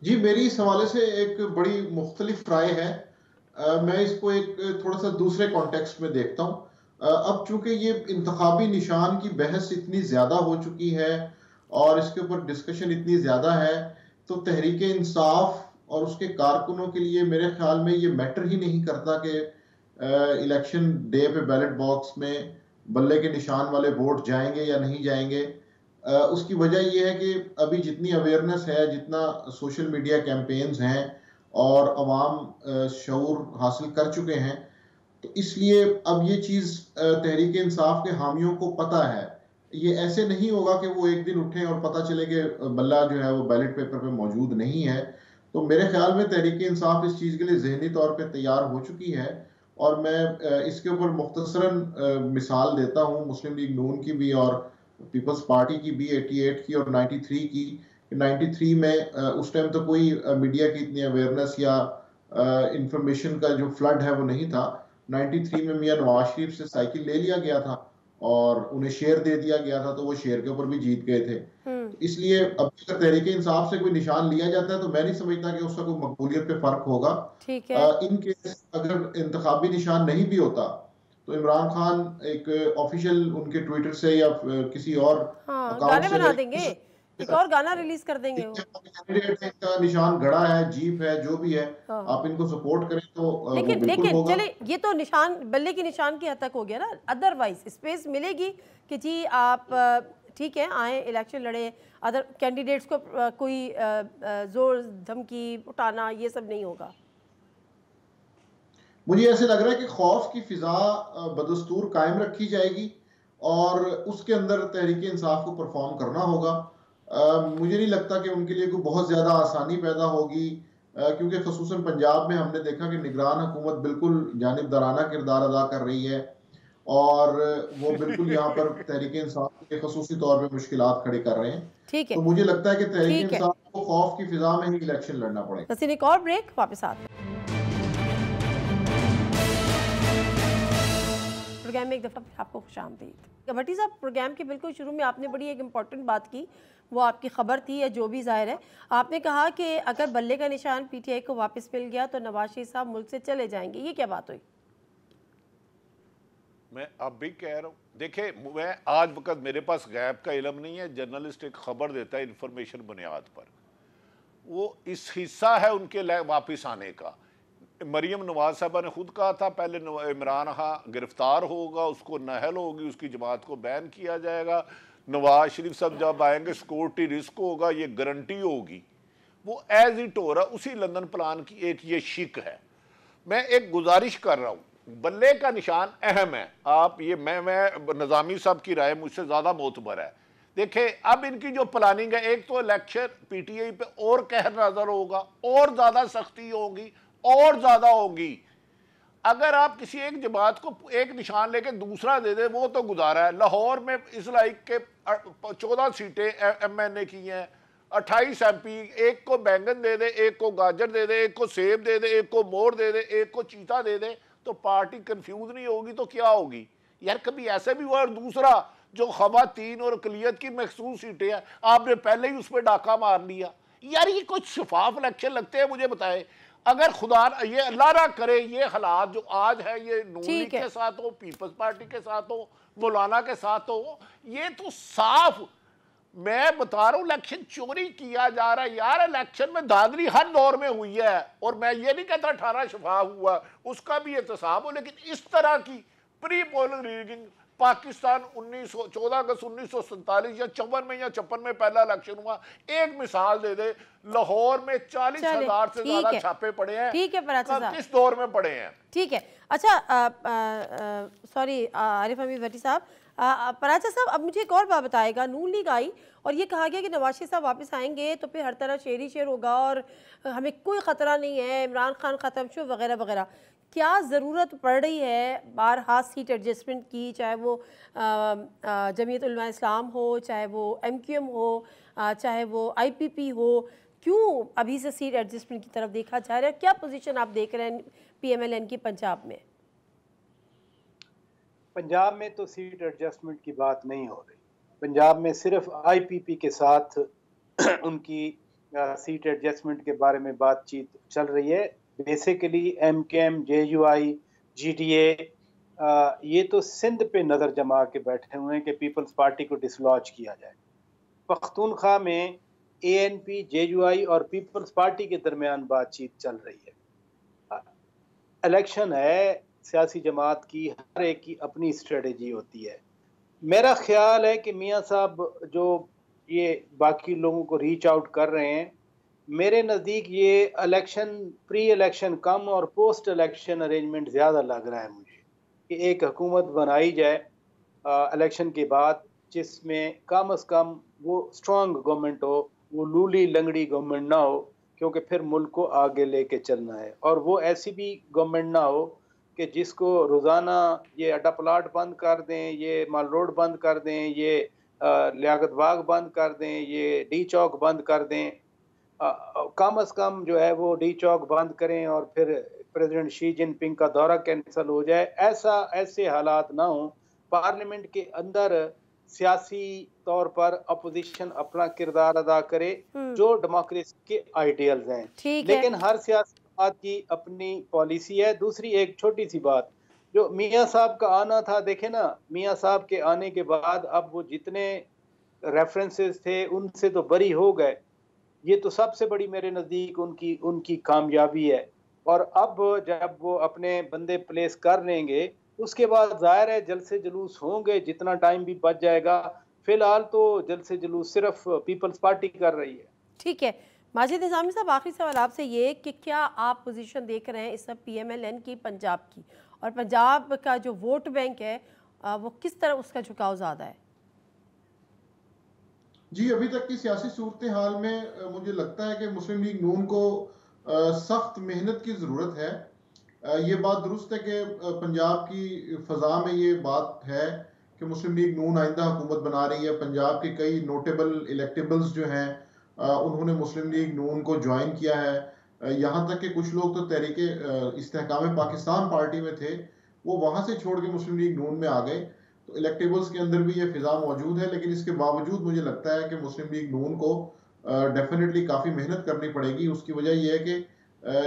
जी, मेरी इस हवाले से एक बड़ी मुख्तलिफ राय है। मैं इसको एक थोड़ा सा दूसरे कॉन्टेक्स्ट में देखता हूँ। अब चूंकि ये इंतखाबी निशान की बहस इतनी ज़्यादा हो चुकी है और इसके ऊपर डिस्कशन इतनी ज़्यादा है, तो तहरीक इंसाफ और उसके कारकुनों के लिए मेरे ख्याल में ये मैटर ही नहीं करता कि इलेक्शन डे पे बैलेट बॉक्स में बल्ले के निशान वाले वोट जाएंगे या नहीं जाएंगे। उसकी वजह यह है कि अभी जितनी अवेयरनेस है, जितना सोशल मीडिया कैंपेन्स हैं और अवाम शऊर हासिल कर चुके हैं, तो इसलिए अब ये चीज़ तहरीक इंसाफ के हामियों को पता है। ये ऐसे नहीं होगा कि वो एक दिन उठें और पता चले कि बल्ला जो है वो बैलेट पेपर पे मौजूद नहीं है। तो मेरे ख्याल में तहरीक इंसाफ इस चीज़ के लिए जहनी तौर पे तैयार हो चुकी है और मैं इसके ऊपर मुख्तसरन मिसाल देता हूँ मुस्लिम लीग नून की भी और पीपल्स पार्टी की भी, 88 की और 93 की। 93 में उस टाइम तो कोई मीडिया की इतनी अवेयरनेस या इंफॉर्मेशन का जो फ्लड है वो नहीं था। 93 में मियां नवाज शरीफ से साइकिल ले लिया गया था और उन्हें शेयर दे दिया गया था, तो वो शेयर के ऊपर भी जीत गए थे। तो इसलिए अब अगर तहरीक इंसाफ से कोई निशान लिया जाता है तो मैं नहीं समझता कि उसका कोई मकबूलियत पे फर्क होगा।
ठीक है।
इन केस अगर इंतखाबी निशान नहीं भी होता तो इमरान खान एक ऑफिशियल उनके ट्विटर से या किसी और
गाने बना देंगे, एक और गाना रिलीज कर देंगे।
कैंडिडेट का निशान गड़ा है, जीप है, जो भी है, आप इनको सपोर्ट करें तो
लेकिन चले, ये तो निशान बल्ले की निशान की हद तक हो गया ना। अदरवाइज स्पेस मिलेगी कि जी आप ठीक है आए इलेक्शन लड़े, अदर कैंडिडेट्स को कोई जोर धमकी उठाना ये सब नहीं होगा।
मुझे ऐसे लग रहा है कि खौफ की फिजा बदस्तूर कायम रखी जाएगी और उसके अंदर तहरीक इंसाफ को परफॉर्म करना होगा। मुझे नहीं लगता कि उनके लिए कोई बहुत ज़्यादा आसानी पैदा होगी, क्योंकि खसूसन पंजाब में हमने देखा कि निगरान हुकूमत बिल्कुल जानिबदाराना किरदार अदा कर रही है और वो बिल्कुल यहाँ पर तहरीक इंसाफ के खसूसी तौर पे मुश्किलात खड़े कर रहे हैं।
ठीक है,
तो मुझे लगता है कि तहरीक इंसाफ को खौफ की फिजा में ही इलेक्शन लड़ना पड़ेगा।
बस एक और ब्रेक, वापस आते हैं प्रोग्राम में। एक दफ़ा फिर आपको खुशामदीद। भट्टी साहब, प्रोग्राम के बिल्कुल शुरू में आपने बड़ी एक इम्पॉर्टेंट बात की, वो आपकी खबर थी या जो भी ज़ाहिर है, आपने कहा कि अगर बल्ले का निशान पीटीआई को वापस मिल गया तो नवाज शरीफ साहब मुल्क से चले जाएंगे। ये क्या बात हुई?
मैं अब भी कह रहा हूँ, देखिए मैं आज वक्त मेरे पास गैप का इल्म नहीं है। जर्नलिस्ट एक खबर देता है इंफॉर्मेशन बुनियाद पर, वो इस हिस्सा है उनके वापस आने का। मरीम नवाज साहबा ने खुद कहा था पहले इमरान खान गिरफ्तार होगा, उसको नहल होगी, उसकी जमात को बैन किया जाएगा, नवाज शरीफ साहब जब आएंगे सिक्योरिटी रिस्क होगा, ये गारंटी होगी। वो एज इट हो रहा, उसी लंदन प्लान की एक ये शिक है। मैं एक गुजारिश कर रहा हूँ, बल्ले का निशान अहम है। आप ये मैं निज़ामी साहब की राय मुझसे ज़्यादा मोतबर है। देखिए अब इनकी जो प्लानिंग है, एक तो इलेक्शन पीटीआई पे और कहर नजर होगा, और ज़्यादा सख्ती होगी और ज़्यादा होगी। अगर आप किसी एक जमात को एक निशान लेके दूसरा दे दे, वो तो गुजारा है। लाहौर में इस लाइक के 14 सीटें MNA की हैं, 28 MP, एक को बैंगन दे दे, एक को गाजर दे दे, एक को सेब दे दे, एक को मोर दे दे, एक को चीता दे दे, तो पार्टी कंफ्यूज नहीं होगी तो क्या होगी यार? कभी ऐसे भी हुआ। और दूसरा, जो खवातीन और अकलियत की मखसूस सीटें हैं, आपने पहले ही उस पर डाका मार लिया। यार ये कुछ शफाफ इलेक्शन लगते हैं? मुझे बताएं, अगर खुदा ये अल्लाह ना करे ये हालात जो आज है ये नून लीग के साथ हो, पीपल्स पार्टी के साथ हो, मौलाना के साथ हो, ये तो साफ मैं बता रहा हूँ इलेक्शन चोरी किया जा रहा है। यार इलेक्शन में धांधली हर दौर में हुई है, और मैं ये नहीं कहता 18 शफाफ हुआ, उसका भी एहतसाब हो, लेकिन इस तरह की प्री पोलिंग रिगिंग पाकिस्तान 14 अगस्त 1947 या 54 में या 56 में पहला इलेक्शन हुआ, एक मिसाल दे दे, लाहौर में 40,000 से ज्यादा छापे पड़े हैं।
ठीक है पराचा साहब,
किस दौर में पड़े हैं?
ठीक है। अच्छा सॉरी आरिफ हमीद भट्टी साहब, पराचा साहब अब मुझे एक और बात बताएगा। नून लीग आई और ये कहा गया कि नवाज शरीफ साहब वापस आएंगे तो फिर हर तरह शेर ही शेर होगा और हमें कोई ख़तरा नहीं है, इमरान खान ख़त्म शो वगैरह वगैरह। क्या ज़रूरत पड़ रही है बारहा सीट एडजस्टमेंट की, चाहे वो जमीयत उलमा इस्लाम हो, चाहे वो MQM हो, चाहे वो IPP हो, क्यों अभी से सीट एडजस्टमेंट की तरफ देखा जा रहा है? क्या पोजीशन आप देख रहे हैं PMLN की पंजाब में?
पंजाब में तो सीट एडजस्टमेंट की बात नहीं हो रही। पंजाब में सिर्फ IPP के साथ उनकी सीट एडजस्टमेंट के बारे में बातचीत चल रही है। बेसिकली MKM, JUI, GDA ये तो सिंध पे नज़र जमा के बैठे हुए हैं कि पीपल्स पार्टी को डिसलॉज किया जाए। पख्तूनख्वा में ANP, JUI और पीपल्स पार्टी के दरमियान बातचीत चल रही है। इलेक्शन है, सियासी जमात की हर एक की अपनी स्ट्रेटजी होती है। मेरा ख्याल है कि मियाँ साहब जो ये बाकी लोगों को रीच आउट कर रहे हैं, मेरे नज़दीक ये इलेक्शन प्री इलेक्शन कम और पोस्ट इलेक्शन अरेंजमेंट ज़्यादा लग रहा है मुझे, कि एक हुकूमत बनाई जाए इलेक्शन के बाद जिसमें कम अज़ कम वो स्ट्रॉन्ग गवर्नमेंट हो, वो लूली लंगड़ी गवर्नमेंट ना हो, क्योंकि फिर मुल्क को आगे लेके चलना है। और वो ऐसी भी गवर्नमेंट ना हो कि जिसको रोज़ाना ये अड्डा प्लाट बंद कर दें, ये माल रोड बंद कर दें, ये लियाकत बाग बंद कर दें, ये डी चौक बंद कर दें। कम अज़ कम जो है वो डी चौक बंद करें और फिर प्रेसिडेंट शी जिनपिंग का दौरा कैंसिल हो जाए। ऐसे हालात ना हो। पार्लियामेंट के अंदर सियासी तौर पर अपोजिशन अपना किरदार अदा करे जो डेमोक्रेसी के आइडियल्स हैं, लेकिन हर सियासी बात की अपनी पॉलिसी है। दूसरी एक छोटी सी बात, जो मियाँ साहब का आना था, देखे ना, मियाँ साहब के आने के बाद अब वो जितने रेफरेंसेस थे उनसे तो बरी हो गए। ये तो सबसे बड़ी मेरे नज़दीक उनकी कामयाबी है। और अब जब वो अपने बंदे प्लेस कर लेंगे उसके बाद जाहिर है जलसे जुलूस होंगे, जितना टाइम भी बच जाएगा। फिलहाल तो जलसे जुलूस सिर्फ पीपल्स पार्टी कर रही है।
ठीक है माजिद निज़ामी साहब, आखिरी सवाल आपसे ये कि क्या आप पोजीशन देख रहे हैं इस सब PMLN की पंजाब की, और पंजाब का जो वोट बैंक है वो किस तरह उसका झुकाव ज़्यादा है?
जी, अभी तक की सियासी सूरत हाल में मुझे लगता है कि मुस्लिम लीग नून को सख्त मेहनत की ज़रूरत है। ये बात दुरुस्त है कि पंजाब की फ़ज़ा में ये बात है कि मुस्लिम लीग नून आइंदा हुकूमत बना रही है। पंजाब के कई नोटेबल इलेक्टेबल्स जो हैं उन्होंने मुस्लिम लीग नून को ज्वाइन किया है। यहाँ तक कि कुछ लोग तो तहरीके इस्तेहकाम पाकिस्तान पार्टी में थे, वो वहाँ से छोड़ के मुस्लिम लीग नून में आ गए। तो इलेक्टेबल्स के अंदर भी ये फिजा मौजूद है, लेकिन इसके बावजूद मुझे लगता है कि मुस्लिम लीग नून को डेफिनेटली काफ़ी मेहनत करनी पड़ेगी। उसकी वजह यह है कि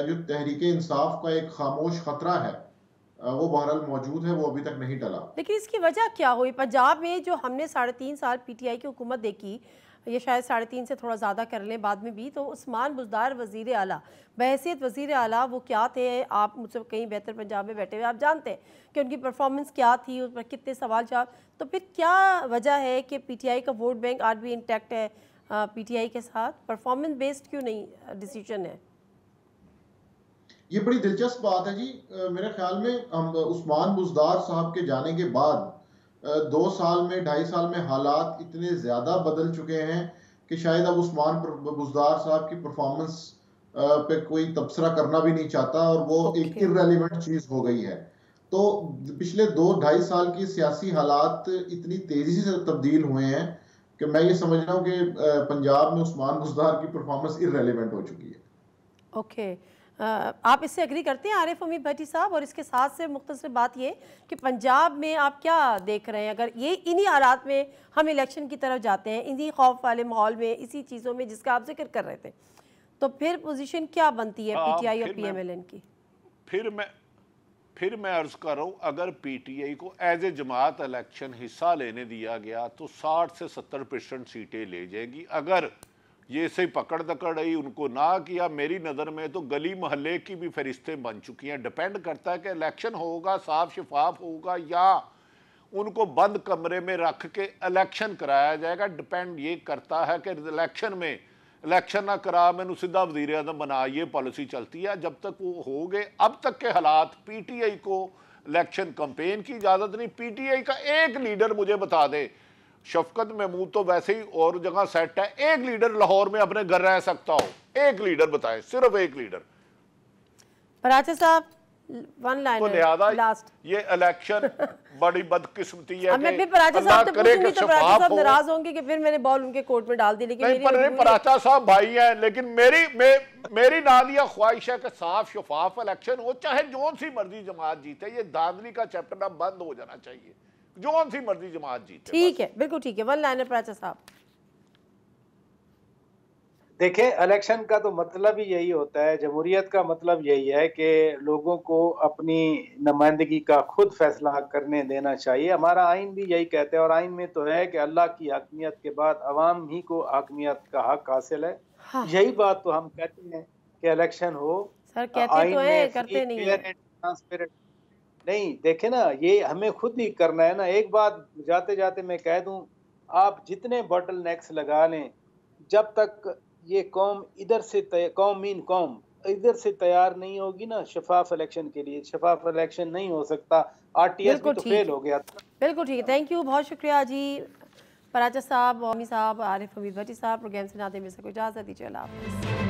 जो तहरीके इंसाफ का एक खामोश खतरा है वो बहरहाल मौजूद है, वो अभी तक नहीं टला।
लेकिन इसकी वजह क्या हुई? पंजाब में जो हमने 3.5 साल PTI की हुकूमत देखी, ये शायद 3.5 से थोड़ा ज़्यादा कर लें बाद में भी, तो उस्मान बुज़दार वज़ीर आला बहैसियत वज़ीर आला वो क्या थे? आप मुझसे कहीं बेहतर पंजाब में बैठे हुए आप जानते हैं कि उनकी परफॉर्मेंस क्या थी, उस पर कितने सवाल जवाब। तो फिर क्या वजह है कि PTI का वोट बैंक आज भी इंटैक्ट है PTI के साथ? परफॉर्मेंस बेस्ड क्यों नहीं डिसीजन है?
ये बड़ी दिलचस्प बात है जी। मेरे ख्याल में हम उस्मान बुज़दार साहब के जाने के बाद 2 साल में 2.5 साल में हालात इतने ज़्यादा बदल चुके हैं कि शायद अब उस्मान बुज़दार साहब की परफॉर्मेंस पे कोई तबसरा करना भी नहीं चाहता, और वो एक इररेलेवेंट चीज़ हो गई है। तो पिछले 2-2.5 साल की सियासी हालात इतनी तेज़ी से तब्दील हुए हैं कि मैं ये समझ रहा हूँ कि पंजाब में उस्मान बुज़दार की परफॉर्मेंस इररेलेवेंट हो चुकी है।
ओके आप इससे एग्री करते हैं आरिफ हमीद भट्टी साहब? और इसके साथ से मुख्तसर बात ये कि पंजाब में आप क्या देख रहे हैं, अगर ये इन्हीं हालात में हम इलेक्शन की तरफ जाते हैं, इन्हीं खौफ वाले माहौल में, इसी चीज़ों में जिसका आप जिक्र कर रहे थे, तो फिर पोजीशन क्या बनती है पीटीआई और पीएमएलएन की?
फिर मैं अर्ज कर रहा हूँ, अगर पीटीआई को एज ए जमात इलेक्शन हिस्सा लेने दिया गया तो 60 से 70% सीटें ले जाएगी। अगर ये से पकड़ दकड़ रही, उनको ना किया, मेरी नज़र में तो गली मोहल्ले की भी फरिश्तें बन चुकी हैं। डिपेंड करता है कि इलेक्शन होगा साफ शफाफ होगा या उनको बंद कमरे में रख के इलेक्शन कराया जाएगा। डिपेंड ये करता है कि इलेक्शन ना करा मैंने सीधा वज़ीर आज़म बना, ये पॉलिसी चलती है। जब तक वो हो गए, अब तक के हालात, पीटीआई को इलेक्शन कैंपेन की इजाज़त नहीं। पीटीआई का एक लीडर मुझे बता दे, शफकत महमूद तो वैसे ही और जगह सेट है, एक लीडर लाहौर में अपने घर रह सकता हो? एक लीडर बताए, सिर्फ एक लीडर।
पराचा साहब, वन लाइन लास्ट।
ये इलेक्शन बड़ी बदकिस्मती है।
मैं फिर पराचा साहब से पूछूंगी तो पराचा साहब नाराज होंगे कि फिर मैंने बॉल उनके कोर्ट में डाल दी। लेकिन
नहीं, पराचा साहब भाई हैं, लेकिन मेरी नादिया ख्वाहिश है कि साफ शफाफ इलेक्शन हो, चाहे जोन सी मर्जी जमात जीते। ये धांधली का चैप्टर अब बंद हो जाना चाहिए, जोन सी मर्जी जमात जीते।
ठीक है, बिल्कुल ठीक है। वन लाइनर पराचा साहब।
देखें, इलेक्शन का तो मतलब ही यही होता है, जमहूरियत का मतलब यही है कि लोगों को अपनी नुमाइंदगी का खुद फैसला करने देना चाहिए। हमारा आइन भी यही कहते हैं, और आइन में तो है कि अल्लाह की हाकमियत के बाद अवाम ही को हाकमियत का हक हासिल है। हाँ। यही बात तो हम कहते हैं कि इलेक्शन हो।
सर कहते तो है, करते नहीं है।
ट्रांसपेरेंट नहीं, देखे ना, ये हमें खुद ही करना है ना। एक बात जाते जाते मैं कह दूं, आप जितने बॉटल नेक्स लगा लें, जब तक ये कौम इधर से कौम इधर से तैयार नहीं होगी ना शफाफ इलेक्शन के लिए, शफाफ इलेक्शन नहीं हो सकता। आरटीएस भी तो फेल हो गया था।
बिल्कुल ठीक है, थैंक यू, बहुत शुक्रिया जी पराचा साहब, वामी साहब, आरिफ हमीद भट्टी साहब। प्रोग्राम से नाते में से को इजाज़त दीजिए। अल्लाह हाफ़िज़।